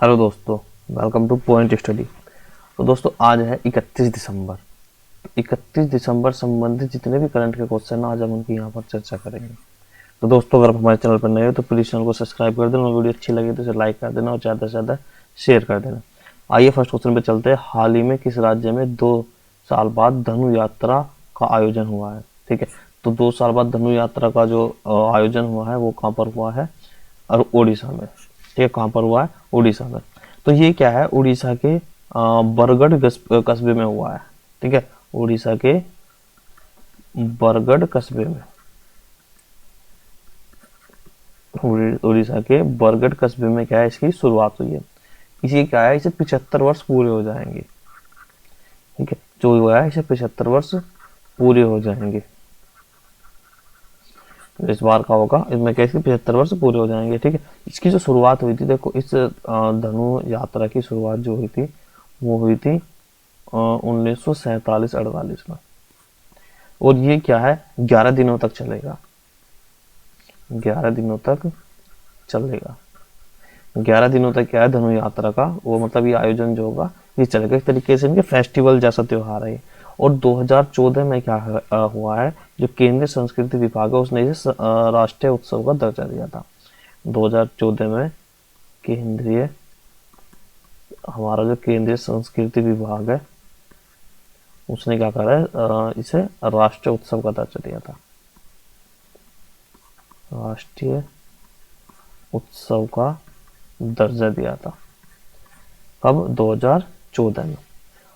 Hello दोस्तों, welcome two point study. तो दोस्तों आज है 31 दिसंबर। 31 दिसंबर संबंधित जितने भी करंट के क्वेश्चन हैं आज हम उनकी यहाँ पर चर्चा करेंगे। तो दोस्तों अगर आप हमारे चैनल पर नए हो तो प्लीज़ चैनल को सब्सक्राइब कर देना और वीडियो अच्छी लगे तो इसे लाइक कर देना और ज़्यादा से ज़्यादा शेयर कर देना। आइए फर्स्ट क्वेश्चन पे चलते हैं। हाल ही में किस राज्य में 2 साल बाद धनु यात्रा का आयोजन हुआ है? ठीक है, तो 2 साल बाद धनु यात्रा का जो आयोजन हुआ है वो कहाँ पर हुआ है? और उड़ीसा में। ठीक है, कहाँ पर हुआ है? उड़ीसा में। तो ये क्या है? उड़ीसा के बरगढ़ कस्बे में हुआ है। ठीक है, उड़ीसा के बरगढ़ कस्बे में, उड़ीसा के बरगढ़ कस्बे में क्या है, इसकी शुरुआत हुई है। इसी क्या है, इसे 75 वर्ष पूरे हो जाएंगे। ठीक है, जो हुआ है इसे 75 वर्ष पूरे हो जाएंगे। इस बार का होगा, इसमें क्या, इसके 75 वर्ष पूरे हो जाएंगे। ठीक है, इसकी जो शुरुआत हुई थी, देखो इस धनु यात्रा की शुरुआत जो हुई थी वो हुई थी 1947-48 में। और ये क्या है, 11 दिनों तक चलेगा। 11 दिनों तक चलेगा। 11 दिनों तक क्या है, धनु यात्रा का वो मतलब ये आयोजन जो होगा ये चलेगा। एक तरीके से इनके फेस्टिवल जैसा त्योहार है। और 2014 में क्या हुआ है, जो केंद्रीय संस्कृति विभाग है उसने इसे राष्ट्रीय उत्सव का दर्जा दिया था। 2014 में केंद्रीय, हमारा जो केंद्रीय संस्कृति विभाग है उसने क्या करा है, इसे राष्ट्रीय उत्सव का दर्जा दिया था। राष्ट्रीय उत्सव का दर्जा दिया था कब? 2014 में।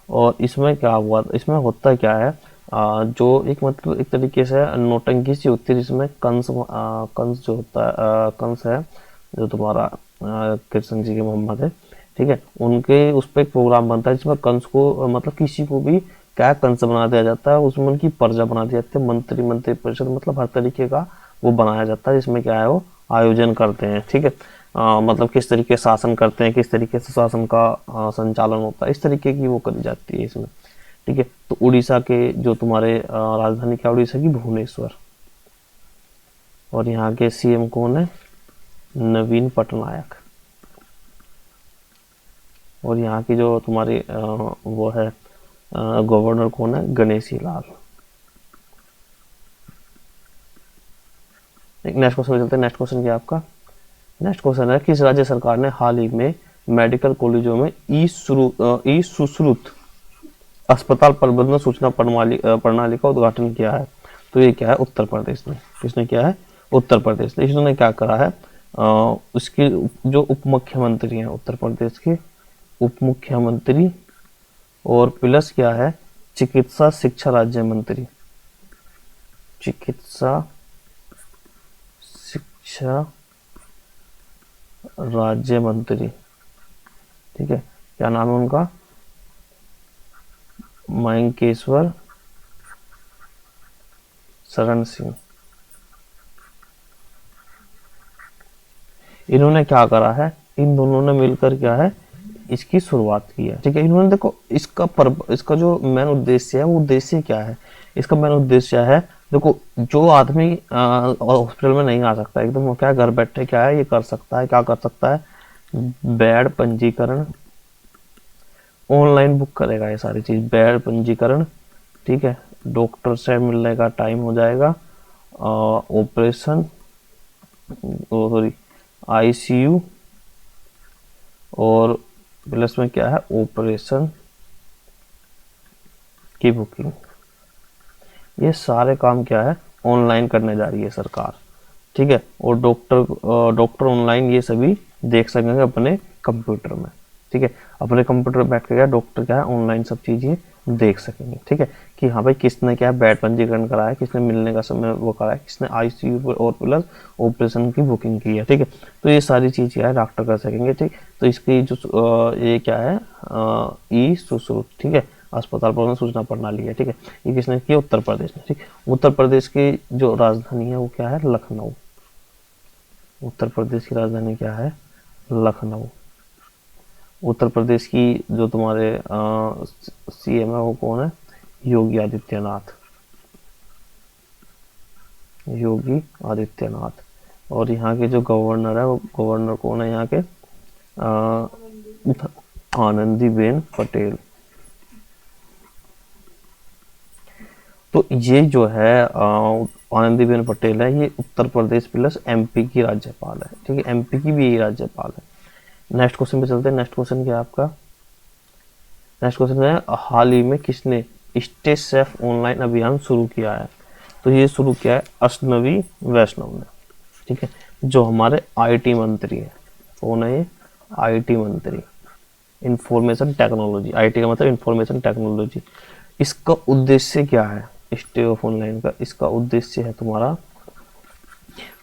और इसमें क्या हुआ, इसमें होता क्या है, जो एक मतलब एक तरीके से नोटंकी सी होती है जिसमें कंस जो होता है, कंस है जो तुम्हारा कृष्ण जी के मोहम्मद है। ठीक है, उनके उस पर एक प्रोग्राम बनता है जिसमें कंस को मतलब किसी को भी क्या कंस बना दिया जाता है, उसमें उनकी प्रजा बना दी जाती है, मंत्री परिषद मतलब हर तरीके का वो बनाया जाता है जिसमें क्या है वो आयोजन करते हैं। ठीक है, मतलब किस तरीके से शासन करते हैं, किस तरीके से शासन का संचालन होता है, इस तरीके की वो करी जाती है इसमें। ठीक है, तो उड़ीसा के जो तुम्हारे राजधानी क्या, उड़ीसा की भुवनेश्वर। और यहाँ के सीएम कौन है? नवीन पटनायक। और यहाँ की जो तुम्हारी वो है गवर्नर कौन है? गणेशी लाल। नेक्स्ट क्वेश्चन चलते हैं। नेक्स्ट क्वेश्चन क्या आपका? नेक्स्ट क्वेश्चन है, किस राज्य सरकार ने हाल ही में मेडिकल कॉलेजों में ई सुश्रुत अस्पताल प्रबंधन सूचना प्रणाली का उद्घाटन किया है? तो ये क्या है? उत्तर प्रदेश ने। किसने किया है? उत्तर प्रदेश ने। इन्होंने क्या करा है, उसके जो उप मुख्यमंत्री हैं उत्तर प्रदेश के उप मुख्यमंत्री और प्लस क्या है, चिकित्सा शिक्षा राज्य मंत्री, चिकित्सा शिक्षा राज्य मंत्री। ठीक है, क्या नाम है उनका? मयंकेश्वर शरण सिंह। इन्होंने क्या करा है, इन दोनों ने मिलकर क्या है, इसकी शुरुआत की है। ठीक है, इन्होंने देखो इसका जो मेन उद्देश्य है वो उद्देश्य क्या है, इसका मेन उद्देश्य है, देखो जो आदमी हॉस्पिटल में नहीं आ सकता एकदम, वो क्या घर बैठे क्या है ये कर सकता है, क्या कर सकता है, बेड पंजीकरण ऑनलाइन बुक करेगा, ये सारी चीज बेड पंजीकरण। ठीक है, डॉक्टर से मिलने का टाइम हो जाएगा, ऑपरेशन सॉरी आईसीयू, और प्लस में क्या है, ऑपरेशन की बुकिंग। ये सारे काम क्या है, ऑनलाइन करने जा रही है सरकार। ठीक है, और डॉक्टर ऑनलाइन ये सभी देख सकेंगे अपने कंप्यूटर में। ठीक है, अपने कंप्यूटर पर बैठ कर डॉक्टर क्या है ऑनलाइन सब चीजें देख सकेंगे। ठीक है, कि हाँ भाई किसने क्या बेड पंजीकरण कराया, किसने मिलने का समय वो कराया, किसने आईसीयू और प्लस ऑपरेशन की बुकिंग की है। ठीक है, तो ये सारी चीज क्या है डॉक्टर कर सकेंगे। ठीक, तो इसकी जो ये क्या है, ई सुश्रुत। ठीक है, अस्पताल प्रबंधन सूचना प्रणाली है। ठीक है, ये किसने किया? उत्तर प्रदेश ने। ठीक, उत्तर प्रदेश की जो राजधानी है वो क्या है? लखनऊ। उत्तर प्रदेश की राजधानी क्या है? लखनऊ। उत्तर प्रदेश की जो तुम्हारे सीएम है वो कौन है? योगी आदित्यनाथ। योगी आदित्यनाथ। और यहाँ के जो गवर्नर है वो गवर्नर कौन है यहाँ के? आनंदीबेन पटेल। तो ये जो है आनंदीबेन पटेल है, ये उत्तर प्रदेश प्लस एमपी की राज्यपाल है। ठीक है, एमपी की भी यही राज्यपाल है। नेक्स्ट क्वेश्चन पे चलते हैं। नेक्स्ट क्वेश्चन क्या है आपका? नेक्स्ट क्वेश्चन है, हाल ही में किसने स्टे सेफ ऑनलाइन अभियान शुरू किया है? तो ये शुरू किया है अश्विनी वैष्णव ने। ठीक है, जो हमारे आईटी मंत्री है। कौन है ये? आईटी मंत्री, इंफॉर्मेशन टेक्नोलॉजी। आईटी का मतलब इंफॉर्मेशन टेक्नोलॉजी। इसका उद्देश्य क्या है स्टे ऑफ ऑनलाइन का? इसका उद्देश्य है तुम्हारा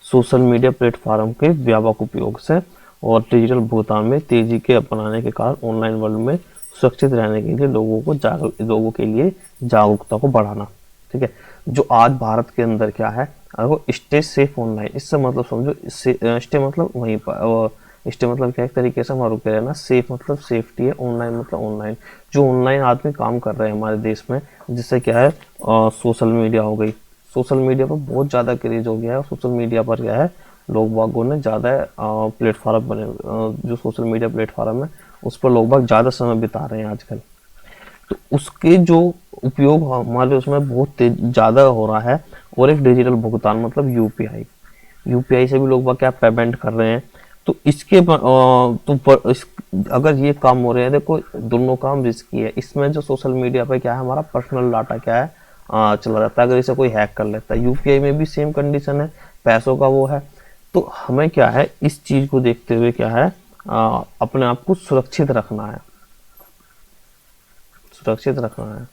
सोशल मीडिया प्लेटफॉर्म के व्यापक उपयोग से और डिजिटल भुगतान में तेजी के अपनाने के कारण ऑनलाइन वर्ल्ड में सुरक्षित रहने के लिए लोगों के लिए जागरूकता को बढ़ाना। ठीक है, जो आज भारत के अंदर क्या है, अगर स्टे सेफ ऑनलाइन, इससे मतलब समझो, स्टे मतलब वहीं पर, स्टे मतलब क्या, एक तरीके से हम रुके रहना, सेफ मतलब सेफ्टी है, ऑनलाइन मतलब ऑनलाइन। जो ऑनलाइन आदमी काम कर रहे हैं हमारे देश में, जिससे क्या है सोशल मीडिया हो गई, सोशल मीडिया पर बहुत ज़्यादा क्रेज हो गया है। सोशल मीडिया पर क्या है, लोग बागों ने ज़्यादा प्लेटफॉर्म बने, जो सोशल मीडिया प्लेटफॉर्म है उस पर लोग बाग ज़्यादा समय बिता रहे हैं आजकल। तो उसके जो उपयोग हमारे उसमें बहुत ज़्यादा हो रहा है। और एक डिजिटल भुगतान मतलब यूपीआई, यूपीआई से भी लोग बाग क्या पेमेंट कर रहे हैं। तो इसके अगर ये काम हो रहे हैं, देखो दोनों काम रिस्की है। इसमें जो सोशल मीडिया पे क्या है, हमारा पर्सनल डाटा क्या है चला जाता है, अगर इसे कोई हैक कर लेता है। यूपीआई में भी सेम कंडीशन है, पैसों का वो है। तो हमें क्या है, इस चीज को देखते हुए क्या है, अपने आप को सुरक्षित रखना है, सुरक्षित रखना है।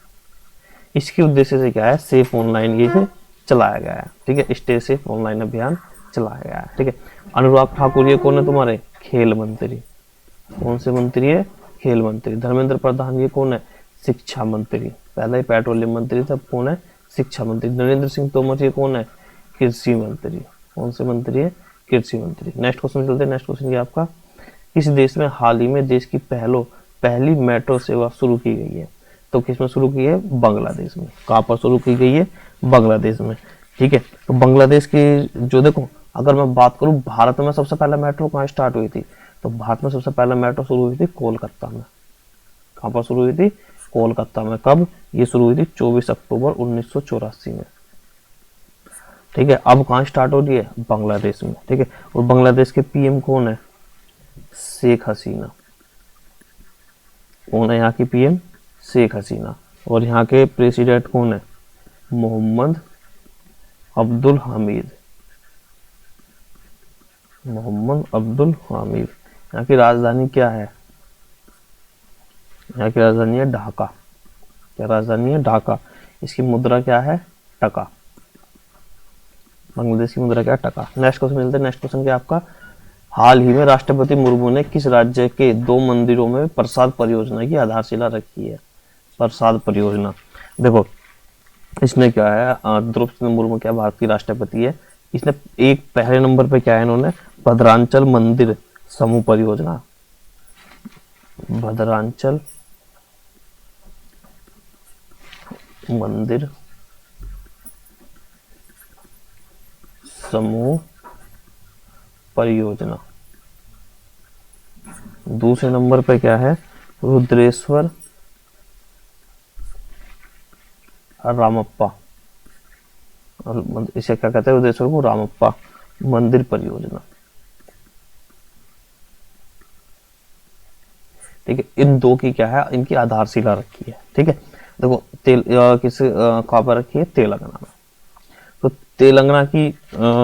इसके उद्देश्य से क्या है, सेफ ऑनलाइन ये चलाया गया है। ठीक है, स्टे सेफ ऑनलाइन अभियान चलाया गया है। ठीक है, अनुराग ठाकुर ये कौन है तुम्हारे? खेल मंत्री। कौन से मंत्री है? खेल मंत्री। धर्मेंद्र प्रधान ये कौन है? शिक्षा मंत्री। पहले ही पेट्रोलियम मंत्री था, कौन है? शिक्षा मंत्री। नरेंद्र सिंह तोमर ये कौन है? कृषि मंत्री। कौन से मंत्री है? कृषि मंत्री। नेक्स्ट क्वेश्चन चलते हैं। नेक्स्ट क्वेश्चन ये आपका, किस देश में हाल ही में देश की पहली मेट्रो सेवा शुरू की गई है? तो किस में शुरू की है? बांग्लादेश में। कहाँ पर शुरू की गई है? बांग्लादेश में। ठीक है, तो बांग्लादेश की जो, देखो अगर मैं बात करूं भारत में सबसे पहला मेट्रो कहाँ स्टार्ट हुई थी, तो भारत में सबसे पहला मेट्रो शुरू हुई थी कोलकाता में। कहाँ पर शुरू हुई थी? कोलकाता में। कब ये शुरू हुई थी? 24 अक्टूबर 1984 में। ठीक है, अब कहाँ स्टार्ट हो रही है? बांग्लादेश में। ठीक है, और बांग्लादेश के पीएम कौन है? शेख हसीना। कौन है यहाँ की पीएम? शेख हसीना। और यहाँ के प्रेसिडेंट कौन है? मोहम्मद अब्दुल हामिद। मोहम्मद अब्दुल हामिद। यहाँ की राजधानी क्या है? यहाँ की राजधानी है ढाका। क्या राजधानी है? ढाका। इसकी मुद्रा क्या है? टका। बांग्लादेश की मुद्रा क्या है? टका। नेक्स्ट क्वेश्चन मिलते हैं। नेक्स्ट क्वेश्चन क्या आपका, हाल ही में राष्ट्रपति मुर्मू ने किस राज्य के 2 मंदिरों में प्रसाद परियोजना की आधारशिला रखी है? प्रसाद परियोजना, देखो इसने क्या है, द्रौपदी मुर्मू क्या भारत की राष्ट्रपति है। इसने एक पहले नंबर पे क्या है, इन्होंने भद्रांचल मंदिर समूह परियोजना, भद्रांचल मंदिर समूह परियोजना। दूसरे नंबर पे क्या है, रुद्रेश्वर रामप्पा, और इसे क्या कहते हैं, रुद्रेश्वर को रामप्पा मंदिर परियोजना। ठीक है, इन दो की क्या है, इनकी आधारशिला रखी है। ठीक है, देखो कहाँ पर रखी है? तेलंगाना में। तो तेलंगाना की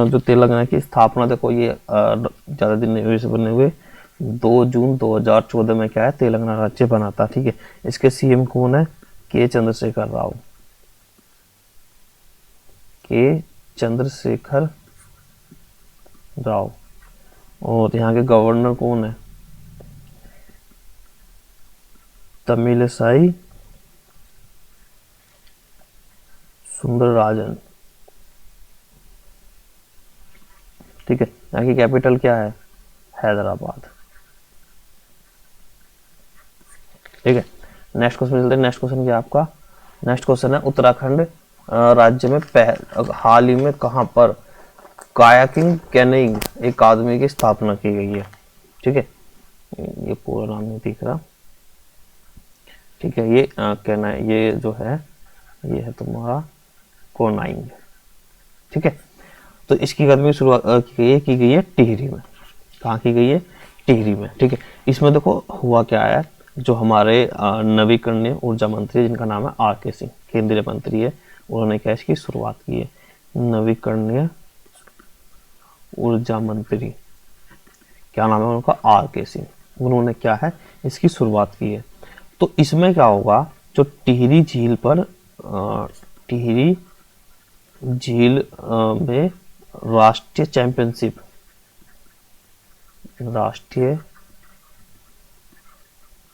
जो तेलंगाना की स्थापना, देखो ये ज्यादा दिन नहीं हुए इसे बने हुए, 2 जून 2014 में क्या है, तेलंगाना राज्य बना था। ठीक है, इसके सीएम कौन है? के चंद्रशेखर राव। के चंद्रशेखर राव। और यहाँ के गवर्नर कौन है? तमिलसाई सुंदरराजन। ठीक है, यहाँ की कैपिटल क्या है? हैदराबाद। ठीक है, नेक्स्ट क्वेश्चन चलते हैं। नेक्स्ट क्वेश्चन क्या आपका? नेक्स्ट क्वेश्चन है, उत्तराखंड राज्य में हाल ही में कहां पर कायाकिंग कैनोइंग अकादमी की स्थापना की गई है? ठीक है, ये पूरा नाम नहीं दिख रहा, ठीक है, ये कहना है, ये जो है ये है तुम्हारा कोनाइंग। ठीक है, तो इसकी कदम की शुरुआत की गई है टिहरी में। कहाँ की गई है? टिहरी में। ठीक है, इसमें देखो हुआ क्या है, जो हमारे नवीकरणीय ऊर्जा मंत्री जिनका नाम है आर के सिंह, केंद्रीय मंत्री है, उन्होंने क्या इसकी शुरुआत की है, नवीकरणीय ऊर्जा मंत्री, क्या नाम है उनका? आर के सिंह। उन्होंने क्या है इसकी शुरुआत की है। तो इसमें क्या होगा, जो टिहरी झील पर टिहरी झील में राष्ट्रीय चैंपियनशिप, राष्ट्रीय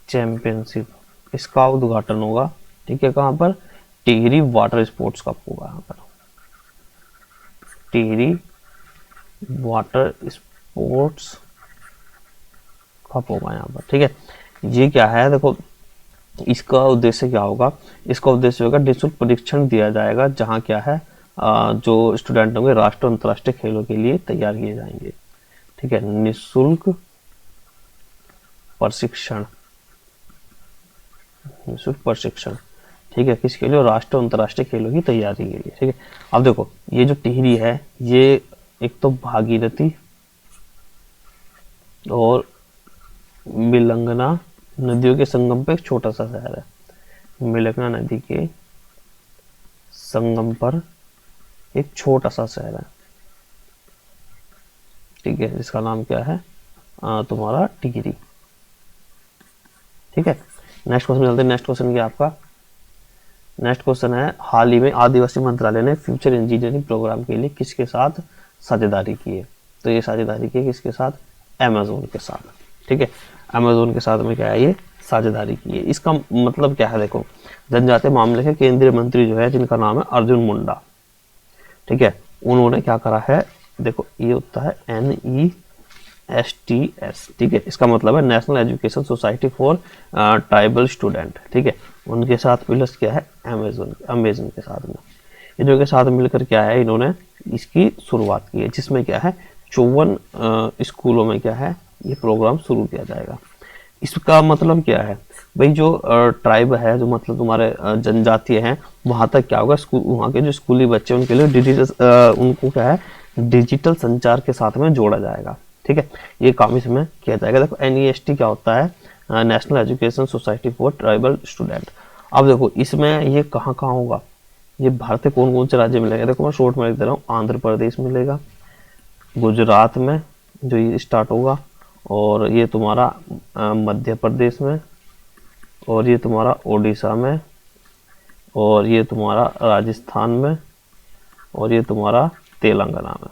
चैंपियनशिप इसका उद्घाटन होगा। ठीक है, कहाँ पर? टिहरी वाटर स्पोर्ट्स कप होगा यहाँ पर, टिहरी वाटर स्पोर्ट्स कप होगा यहाँ पर। ठीक है, ये क्या है देखो, इसका उद्देश्य क्या होगा, इसका उद्देश्य होगा निःशुल्क प्रशिक्षण दिया जाएगा, जहाँ क्या है जो स्टूडेंट होंगे राष्ट्रीय और अंतर्राष्ट्रीय खेलों के लिए तैयार किए जाएंगे। ठीक है, निःशुल्क प्रशिक्षण, निःशुल्क प्रशिक्षण। ठीक है, किसके लिए? राष्ट्रीय और अंतर्राष्ट्रीय खेलों की तैयारी के लिए। ठीक है, अब देखो ये जो टिहरी है, ये एक तो भागीरथी और मिलंगना नदियों के संगम पर एक छोटा सा शहर है। मिलंगना नदी के संगम पर एक छोटा सा शहर है। ठीक है, जिसका नाम क्या है? तुम्हारा टिहरी। ठीक है, नेक्स्ट क्वेश्चन चलते हैं। नेक्स्ट क्वेश्चन क्या आपका? नेक्स्ट क्वेश्चन है, हाल ही में आदिवासी मंत्रालय ने फ्यूचर इंजीनियरिंग प्रोग्राम के लिए किसके साथ साझेदारी की है? तो ये साझेदारी की है किसके साथ? अमेजोन के साथ। ठीक है, अमेजोन के साथ में क्या है, ये साझेदारी की है। इसका मतलब क्या है देखो, जनजातीय मामले के केंद्रीय मंत्री जो है जिनका नाम है अर्जुन मुंडा, ठीक है, उन्होंने क्या करा है, देखो ये होता है NESTS। ठीक है, इसका मतलब है national education society for tribal student. ठीक है, उनके साथ प्लस क्या है, अमेजन के साथ में, इन्हों के साथ मिलकर क्या है, इन्होंने इसकी शुरुआत की है, जिसमें क्या है 54 स्कूलों में क्या है ये प्रोग्राम शुरू किया जाएगा। इसका मतलब क्या है भाई, जो ट्राइब है, जो मतलब तुम्हारे जनजातीय हैं, वहां तक क्या होगा, स्कूल, वहाँ के जो स्कूली बच्चे उनके लिए उनको क्या है डिजिटल संचार के साथ में जोड़ा जाएगा। ठीक है, ये काम इसमें किया जाएगा। देखो NEST क्या होता है, national education society for tribal student. अब देखो इसमें ये कहाँ कहाँ होगा, ये भारत के कौन कौन से राज्य मिलेगा, देखो मैं शॉर्ट में लिख दे रहा हूँ, आंध्र प्रदेश मिलेगा, गुजरात में जो ये स्टार्ट होगा, और ये तुम्हारा मध्य प्रदेश में, और ये तुम्हारा उड़ीसा में, और ये तुम्हारा राजस्थान में, और ये तुम्हारा तेलंगाना में।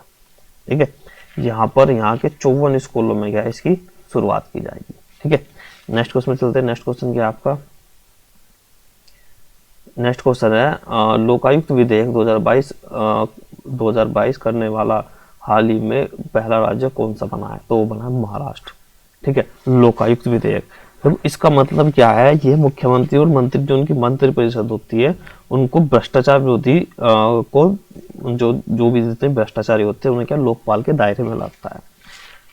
ठीक है, यहाँ पर यहाँ के 54 स्कूलों में क्या है इसकी शुरुआत की जाएगी। ठीक है, नेक्स्ट क्वेश्चन चलते हैं। नेक्स्ट क्वेश्चन क्या है आपका? नेक्स्ट क्वेश्चन है, लोकायुक्त विधेयक 2022 करने वाला हाल ही में पहला राज्य कौन सा बना है? तो वो बना है महाराष्ट्र। ठीक है, लोकायुक्त विधेयक, तो इसका मतलब क्या है, ये मुख्यमंत्री और मंत्री जो उनकी मंत्री परिषद होती है उनको भ्रष्टाचार विरोधी को जो भी जितने भ्रष्टाचारी होते हैं उन्हें क्या लोकपाल के दायरे में लाता है।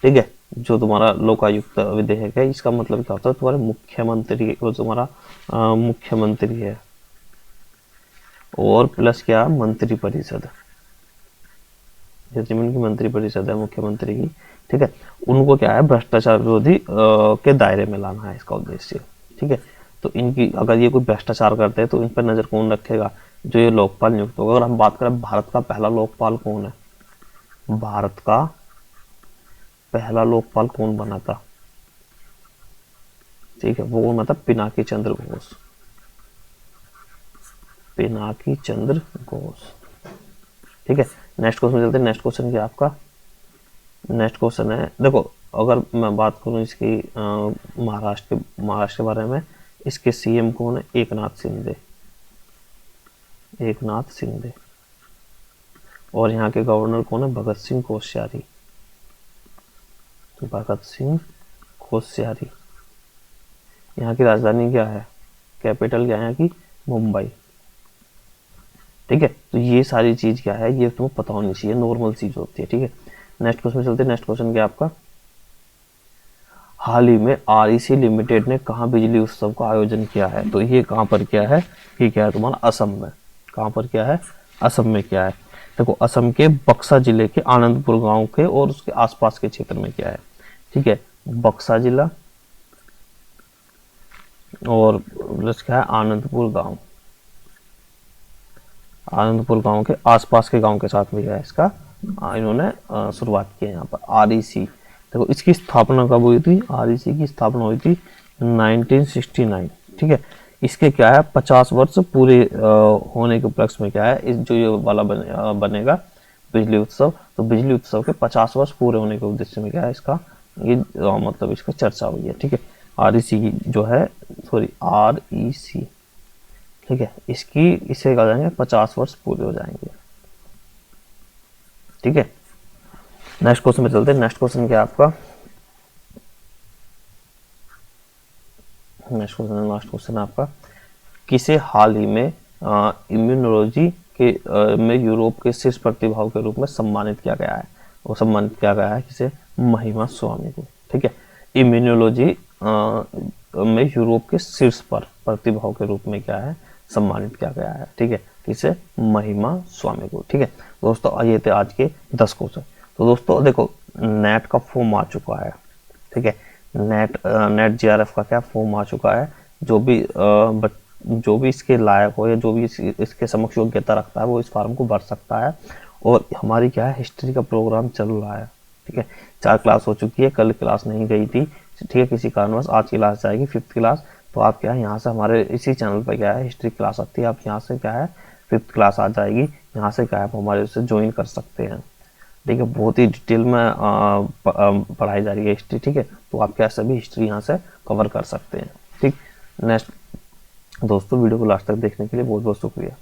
ठीक है, जो तुम्हारा लोकायुक्त विधेयक है, इसका मतलब क्या होता है, तुम्हारे मुख्यमंत्री, वो तुम्हारा मुख्यमंत्री है और प्लस क्या मंत्री परिषद, जितनी उनकी मंत्री परिषद है मुख्यमंत्री की, ठीक है, उनको क्या है भ्रष्टाचार विरोधी के दायरे में लाना है इसका उद्देश्य। ठीक है, तो इनकी अगर ये कोई भ्रष्टाचार करते हैं तो इन पर नजर कौन रखेगा, जो ये लोकपाल नियुक्त होगा। अगर हम बात करें भारत का पहला लोकपाल कौन है, भारत का पहला लोकपाल कौन बना था? ठीक है, वो कौन बना था? पिनाकी चंद्र घोष, पिनाकी चंद्र घोष। ठीक है, नेक्स्ट क्वेश्चन चलते हैं। नेक्स्ट क्वेश्चन क्या आपका? नेक्स्ट क्वेश्चन है, देखो अगर मैं बात करूं इसकी महाराष्ट्र के बारे में, इसके CM कौन है? एकनाथ शिंदे, एकनाथ शिंदे। और यहाँ के गवर्नर कौन है? भगत सिंह कोश्यारी, भगत सिंह कोश्यारी। यहाँ की राजधानी क्या है, कैपिटल क्या है यहाँ की? मुंबई। ठीक है, तो ये सारी चीज क्या है, ये तुम्हें पता होनी चाहिए, नॉर्मल चीज होती है। ठीक है, नेक्स्ट क्वेश्चन चलते हैं। नेक्स्ट क्वेश्चन क्या आपका? हाल ही में आरईसी लिमिटेड ने कहाँ बिजली उत्सव का आयोजन किया है? तो ये कहाँ पर किया है? ये क्या है तुम्हारा? असम में। कहाँ पर किया है? असम में किया है। देखो असम के बक्सा जिले के आनंदपुर गांव के और उसके आसपास के क्षेत्र में किया है। ठीक है, बक्सा जिला और प्लस क्या है? आनंदपुर गांव। आनंदपुर गांव के आसपास के गांव के साथ में है इसका इन्होंने शुरुआत की है यहाँ पर आरईसी। देखो इसकी स्थापना कब हुई थी? आरईसी की स्थापना हुई थी 1969। ठीक है, इसके क्या है 50 वर्ष पूरे होने के उपलक्ष्य में क्या है इस जो ये वाला बनेगा बिजली उत्सव, तो बिजली उत्सव के 50 वर्ष पूरे होने के उद्देश्य में क्या है इसका ये मतलब इसका चर्चा हुई है। ठीक है, आरईसी की जो है सॉरी आरईसी, ठीक है, इसकी इसे कहा जाएंगे 50 वर्ष पूरे हो जाएंगे। ठीक है, नेक्स्ट क्वेश्चन में चलते हैं। नेक्स्ट क्वेश्चन क्या है आपका? नेक्स्ट क्वेश्चन लास्ट क्वेश्चन आपका, किसे हाल ही में इम्यूनोलॉजी के में यूरोप के शीर्ष प्रतिभाव के रूप में सम्मानित किया गया है? वो सम्मानित किया गया है किसे? महिमा स्वामी को। ठीक है, इम्यूनोलॉजी में यूरोप के शीर्ष पर प्रतिभाव के रूप में क्या है सम्मानित किया गया है? ठीक है, किसे? महिमा स्वामी को। ठीक है दोस्तों, ये थे आज के 10 क्वेश्चन। तो दोस्तों देखो नेट का फॉर्म आ चुका है। ठीक है, नेट जीआरएफ का क्या फॉर्म आ चुका है। जो भी इसके लायक हो या जो भी इसके समक्ष योग्यता रखता है वो इस फॉर्म को भर सकता है। और हमारी क्या है हिस्ट्री का प्रोग्राम चल रहा है। ठीक है, 4 क्लास हो चुकी है, कल क्लास नहीं गई थी। ठीक है, किसी कारणवश आज की क्लास जाएगी 5th क्लास। तो आप क्या है यहाँ से हमारे इसी चैनल पर क्या है हिस्ट्री क्लास आती है, आप यहाँ से क्या है 5th क्लास आ जाएगी, यहाँ से क्या है आप हमारे उससे ज्वाइन कर सकते हैं। ठीक है, बहुत ही डिटेल में पढ़ाई जा रही है हिस्ट्री। ठीक है, तो आप क्या सभी हिस्ट्री यहाँ से कवर कर सकते हैं। ठीक, नेक्स्ट दोस्तों वीडियो को लास्ट तक देखने के लिए बहुत बहुत शुक्रिया।